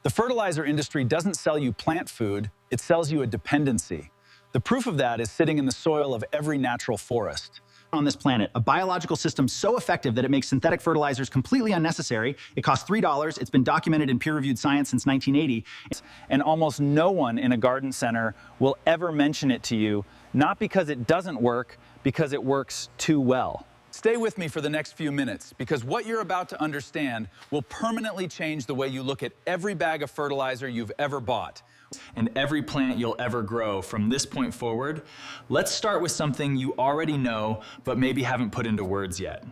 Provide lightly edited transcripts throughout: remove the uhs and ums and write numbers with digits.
The fertilizer industry doesn't sell you plant food, it sells you a dependency. The proof of that is sitting in the soil of every natural forest. On this planet, a biological system so effective that it makes synthetic fertilizers completely unnecessary. It costs $3. It's been documented in peer-reviewed science since 1980. And almost no one in a garden center will ever mention it to you, not because it doesn't work, because it works too well. Stay with me for the next few minutes, because what you're about to understand will permanently change the way you look at every bag of fertilizer you've ever bought and every plant you'll ever grow from this point forward. Let's start with something you already know, but maybe haven't put into words yet.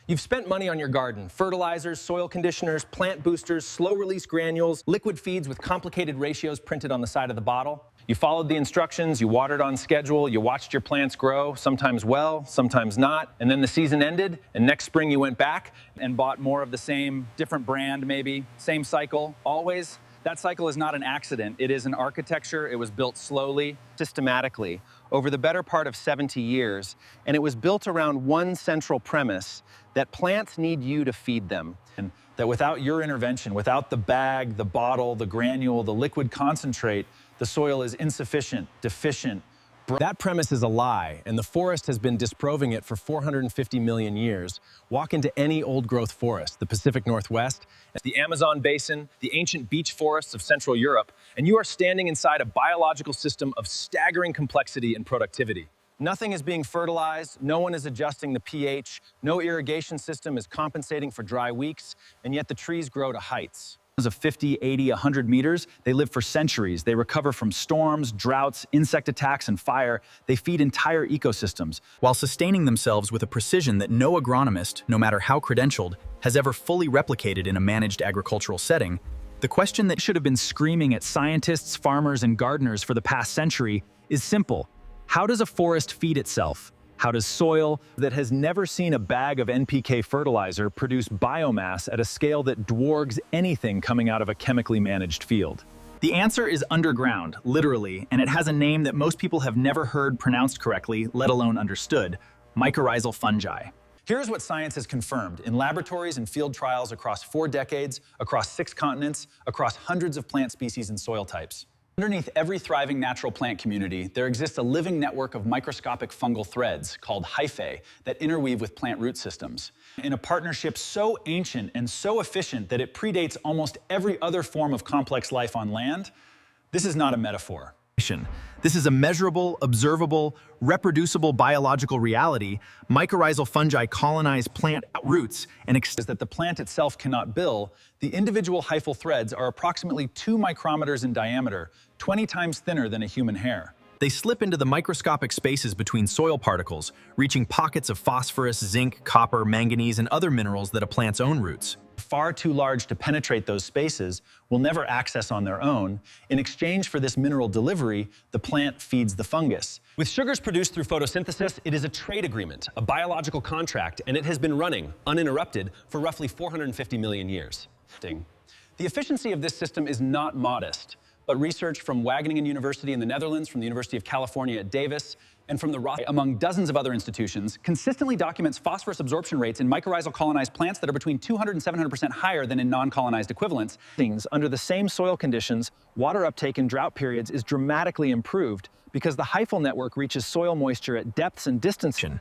You've spent money on your garden: fertilizers, soil conditioners, plant boosters, slow-release granules, liquid feeds with complicated ratios printed on the side of the bottle. You followed the instructions, you watered on schedule, you watched your plants grow, sometimes well, sometimes not, and then the season ended, and next spring you went back and bought more of the same, different brand maybe, same cycle, always. That cycle is not an accident. It is an architecture. It was built slowly, systematically, over the better part of 70 years, and it was built around one central premise: that plants need you to feed them. And that without your intervention, without the bag, the bottle, the granule, the liquid concentrate, the soil is insufficient, deficient. That premise is a lie, and the forest has been disproving it for 450 million years. Walk into any old-growth forest, the Pacific Northwest, the Amazon basin, the ancient beech forests of Central Europe, and you are standing inside a biological system of staggering complexity and productivity. Nothing is being fertilized, no one is adjusting the pH, no irrigation system is compensating for dry weeks, and yet the trees grow to heights Of 50, 80, 100 meters, they live for centuries. They recover from storms, droughts, insect attacks, and fire. They feed entire ecosystems, while sustaining themselves with a precision that no agronomist, no matter how credentialed, has ever fully replicated in a managed agricultural setting. The question that should have been screaming at scientists, farmers, and gardeners for the past century is simple. How does a forest feed itself? How does soil that has never seen a bag of NPK fertilizer produce biomass at a scale that dwarfs anything coming out of a chemically managed field? The answer is underground, literally, and it has a name that most people have never heard pronounced correctly, let alone understood: mycorrhizal fungi. Here's what science has confirmed in laboratories and field trials across 4 decades, across 6 continents, across hundreds of plant species and soil types. Underneath every thriving natural plant community, there exists a living network of microscopic fungal threads called hyphae that interweave with plant root systems. In a partnership so ancient and so efficient that it predates almost every other form of complex life on land, this is not a metaphor. This is a measurable, observable, reproducible biological reality. Mycorrhizal fungi colonize plant roots and Is that the plant itself cannot bill. The individual hyphal threads are approximately 2 micrometers in diameter, 20 times thinner than a human hair. They slip into the microscopic spaces between soil particles, reaching pockets of phosphorus, zinc, copper, manganese, and other minerals that a plant's own roots, far too large to penetrate those spaces, will never access on their own. In exchange for this mineral delivery, the plant feeds the fungus. With sugars produced through photosynthesis, it is a trade agreement, a biological contract, and it has been running, uninterrupted, for roughly 450 million years. The efficiency of this system is not modest, but research from Wageningen University in the Netherlands, from the University of California at Davis, and from the Roth, among dozens of other institutions, consistently documents phosphorus absorption rates in mycorrhizal colonized plants that are between 200 and 700% higher than in non-colonized equivalents. Under the same soil conditions, water uptake in drought periods is dramatically improved because the hyphal network reaches soil moisture at depths and distances.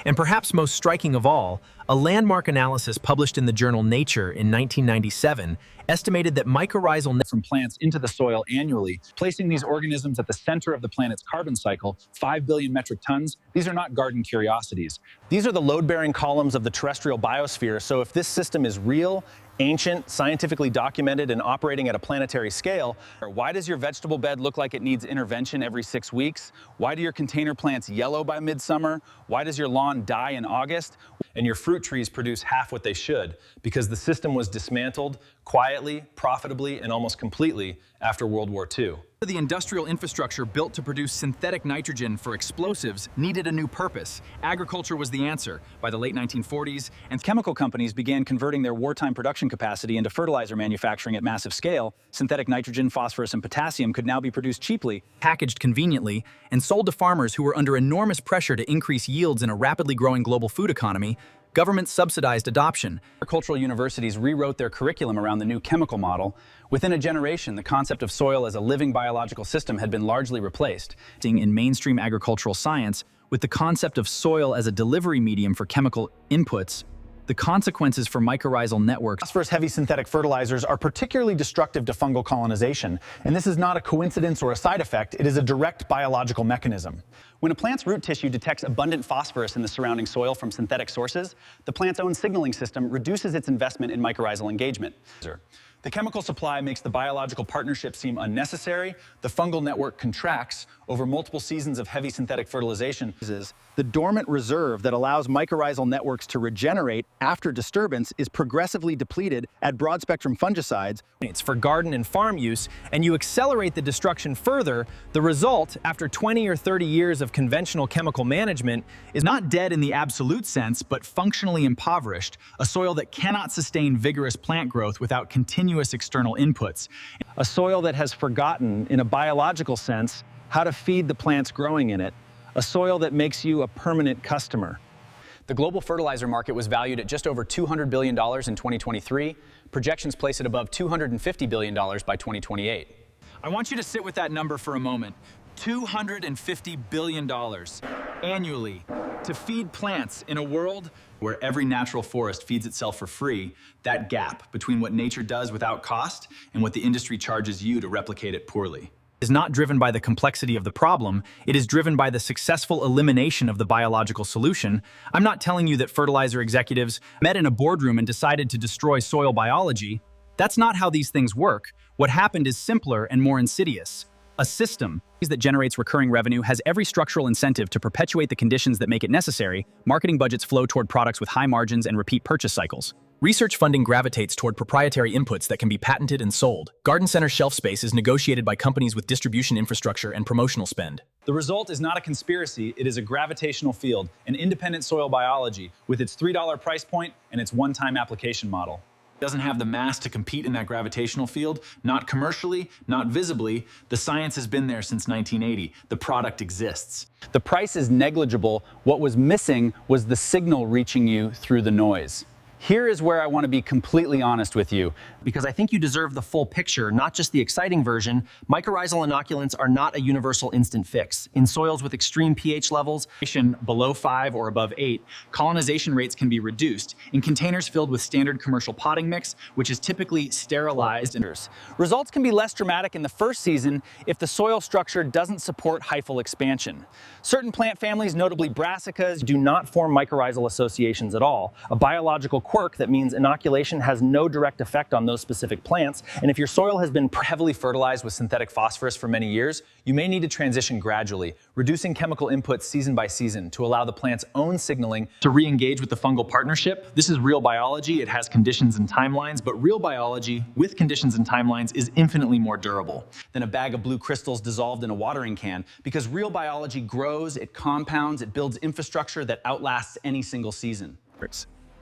And perhaps most striking of all, a landmark analysis published in the journal Nature in 1997 estimated that mycorrhizal from plants into the soil annually, placing these organisms at the center of the planet's carbon cycle, 5 billion metric tons. These are not garden curiosities. These are the load-bearing columns of the terrestrial biosphere, so if this system is real, ancient, scientifically documented, and operating at a planetary scale, why does your vegetable bed look like it needs intervention every 6 weeks? Why do your container plants yellow by midsummer? Why does your lawn die in August? And your fruit trees produce half what they should, because the system was dismantled quietly, profitably, and almost completely after World War II. The industrial infrastructure built to produce synthetic nitrogen for explosives needed a new purpose. Agriculture was the answer by the late 1940s, and chemical companies began converting their wartime production capacity into fertilizer manufacturing at massive scale. Synthetic nitrogen, phosphorus, and potassium could now be produced cheaply, packaged conveniently, and sold to farmers who were under enormous pressure to increase yields in a rapidly growing global food economy. government-subsidized adoption. Agricultural universities rewrote their curriculum around the new chemical model. Within a generation, the concept of soil as a living biological system had been largely replaced. In mainstream agricultural science, with the concept of soil as a delivery medium for chemical inputs, the consequences for mycorrhizal networks. Phosphorus-heavy synthetic fertilizers are particularly destructive to fungal colonization, and this is not a coincidence or a side effect, it is a direct biological mechanism. When a plant's root tissue detects abundant phosphorus in the surrounding soil from synthetic sources, the plant's own signaling system reduces its investment in mycorrhizal engagement. The chemical supply makes the biological partnership seem unnecessary, the fungal network contracts over multiple seasons of heavy synthetic fertilization. The dormant reserve that allows mycorrhizal networks to regenerate after disturbance is progressively depleted at broad-spectrum fungicides. It's for garden and farm use, and you accelerate the destruction further. The result, after 20 or 30 years of conventional chemical management, is Not dead in the absolute sense, but functionally impoverished, a soil that cannot sustain vigorous plant growth without continuous external inputs. A soil that has forgotten, in a biological sense, how to feed the plants growing in it. A soil that makes you a permanent customer. The global fertilizer market was valued at just over $200 billion in 2023. Projections place it above $250 billion by 2028. I want you to sit with that number for a moment. $250 billion annually to feed plants in a world where every natural forest feeds itself for free. That gap between what nature does without cost and what the industry charges you to replicate it poorly is not driven by the complexity of the problem, it is driven by the successful elimination of the biological solution. I'm not telling you that fertilizer executives met in a boardroom and decided to destroy soil biology. That's not how these things work. What happened is simpler and more insidious. A system that generates recurring revenue has every structural incentive to perpetuate the conditions that make it necessary. Marketing budgets flow toward products with high margins and repeat purchase cycles. Research funding gravitates toward proprietary inputs that can be patented and sold. Garden center shelf space is negotiated by companies with distribution infrastructure and promotional spend. The result is not a conspiracy, it is a gravitational field, an independent soil biology with its $3 price point and its one-time application model. Doesn't have the mass to compete in that gravitational field, not commercially, not visibly. The science has been there since 1980. The product exists. The price is negligible. What was missing was the signal reaching you through the noise. Here is where I want to be completely honest with you. because I think you deserve the full picture, not just the exciting version. Mycorrhizal inoculants are not a universal instant fix. In soils with extreme pH levels, below 5 or above 8, colonization rates can be reduced in containers filled with standard commercial potting mix, which is typically sterilized. Results can be less dramatic in the first season if the soil structure doesn't support hyphal expansion. Certain plant families, notably brassicas, do not form mycorrhizal associations at all, a biological quirk that means inoculation has no direct effect on those specific plants. And if your soil has been heavily fertilized with synthetic phosphorus for many years, you may need to transition gradually, reducing chemical inputs season by season to allow the plant's own signaling to re-engage with the fungal partnership. This is real biology. It has conditions and timelines, but real biology with conditions and timelines is infinitely more durable than a bag of blue crystals dissolved in a watering can, because real biology grows, it compounds, it builds infrastructure that outlasts any single season.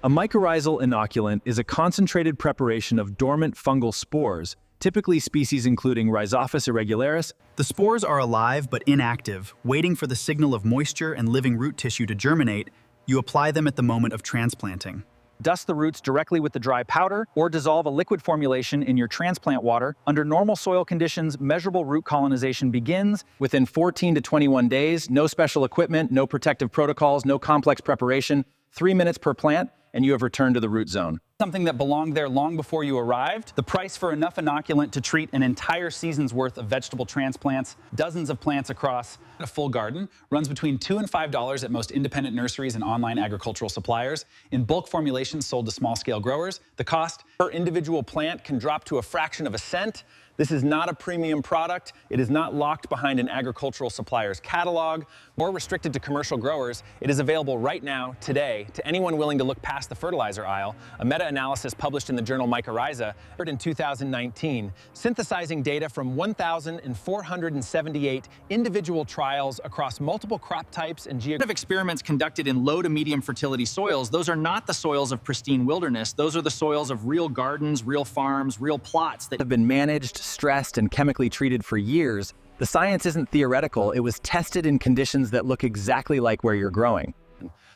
A mycorrhizal inoculant is a concentrated preparation of dormant fungal spores, typically species including Rhizophis irregularis. The spores are alive but inactive, waiting for the signal of moisture and living root tissue to germinate. You apply them at the moment of transplanting. Dust the roots directly with the dry powder or dissolve a liquid formulation in your transplant water. Under normal soil conditions, measurable root colonization begins within 14 to 21 days. No special equipment, no protective protocols, no complex preparation. 3 minutes per plant, and you have returned to the root zone. Something that belonged there long before you arrived. The price for enough inoculant to treat an entire season's worth of vegetable transplants, dozens of plants across a full garden, runs between $2 and $5 at most independent nurseries and online agricultural suppliers. In bulk formulations sold to small-scale growers, the cost per individual plant can drop to a fraction of a cent. This is not a premium product. It is not locked behind an agricultural supplier's catalog, or restricted to commercial growers. It is available right now, today, to anyone willing to look past the fertilizer aisle. A meta-analysis published in the journal Mycorrhiza in 2019, synthesizing data from 1,478 individual trials across multiple crop types and geographic Experiments conducted in low to medium fertility soils. Those are not the soils of pristine wilderness. Those are the soils of real gardens, real farms, real plots that have been managed, stressed, and chemically treated for years. The science isn't theoretical, it was tested in conditions that look exactly like where you're growing.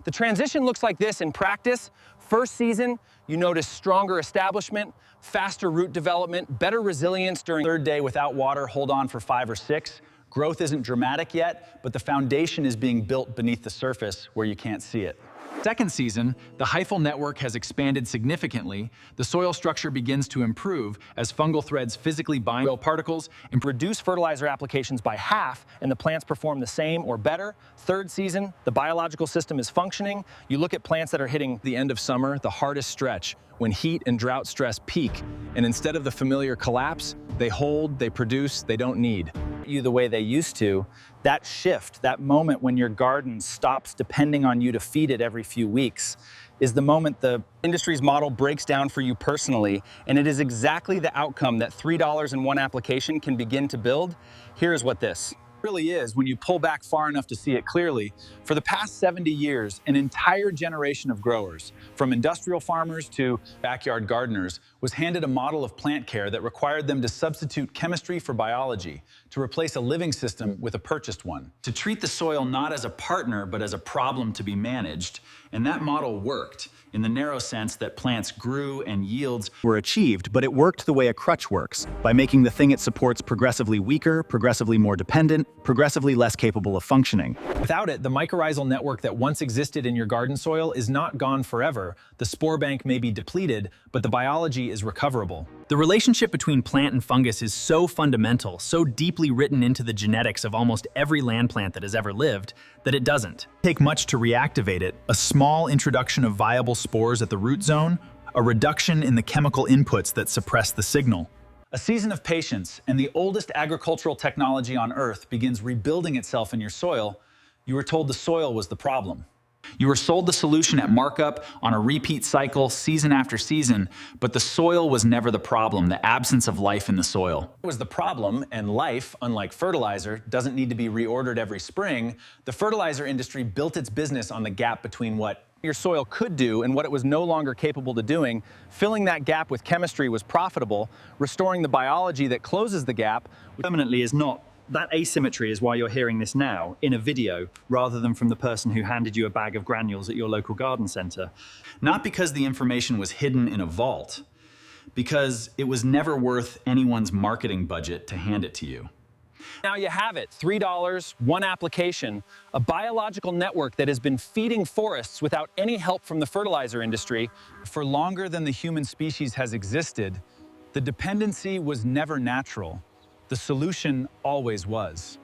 The transition looks like this in practice. First season, you notice stronger establishment, faster root development, better resilience during Third day without water, hold on for 5 or 6. Growth isn't dramatic yet, but the foundation is being built beneath the surface where you can't see it. Second season, the hyphal network has expanded significantly, the soil structure begins to improve as fungal threads physically bind soil particles and reduce fertilizer applications by half, and the plants perform the same or better. Third season, the biological system is functioning. You look at plants that are hitting the end of summer, the hardest stretch, when heat and drought stress peak, and instead of the familiar collapse, they hold, they produce, they don't need you the way they used to. That shift, that moment when your garden stops depending on you to feed it every few weeks, is the moment the industry's model breaks down for you personally, and it is exactly the outcome that $3 in one application can begin to build. Here's what this really is when you pull back far enough to see it clearly. For the past 70 years, an entire generation of growers, from industrial farmers to backyard gardeners, was handed a model of plant care that required them to substitute chemistry for biology, to replace a living system with a purchased one, to treat the soil not as a partner but as a problem to be managed. And that model worked in the narrow sense that plants grew and yields were achieved, but it worked the way a crutch works, by making the thing it supports progressively weaker, progressively more dependent, progressively less capable of functioning. Without it, the mycorrhizal network that once existed in your garden soil is not gone forever. The spore bank may be depleted, but the biology is recoverable. The relationship between plant and fungus is so fundamental, so deeply written into the genetics of almost every land plant that has ever lived, that it doesn't take much to reactivate it. A small introduction of viable spores at the root zone, a reduction in the chemical inputs that suppress the signal. A season of patience, and the oldest agricultural technology on Earth begins rebuilding itself in your soil. You were told the soil was the problem. You were sold the solution at markup on a repeat cycle, season after season, but the soil was never the problem, the absence of life in the soil. It was the problem, and life, unlike fertilizer, doesn't need to be reordered every spring. The fertilizer industry built its business on the gap between what your soil could do and what it was no longer capable of doing. Filling that gap with chemistry was profitable. Restoring the biology that closes the gap permanently is not. That asymmetry is why you're hearing this now, in a video, rather than from the person who handed you a bag of granules at your local garden center. Not because the information was hidden in a vault, because it was never worth anyone's marketing budget to hand it to you. Now you have it, $3, one application, a biological network that has been feeding forests without any help from the fertilizer industry. For longer than the human species has existed, the dependency was never natural. The solution always was.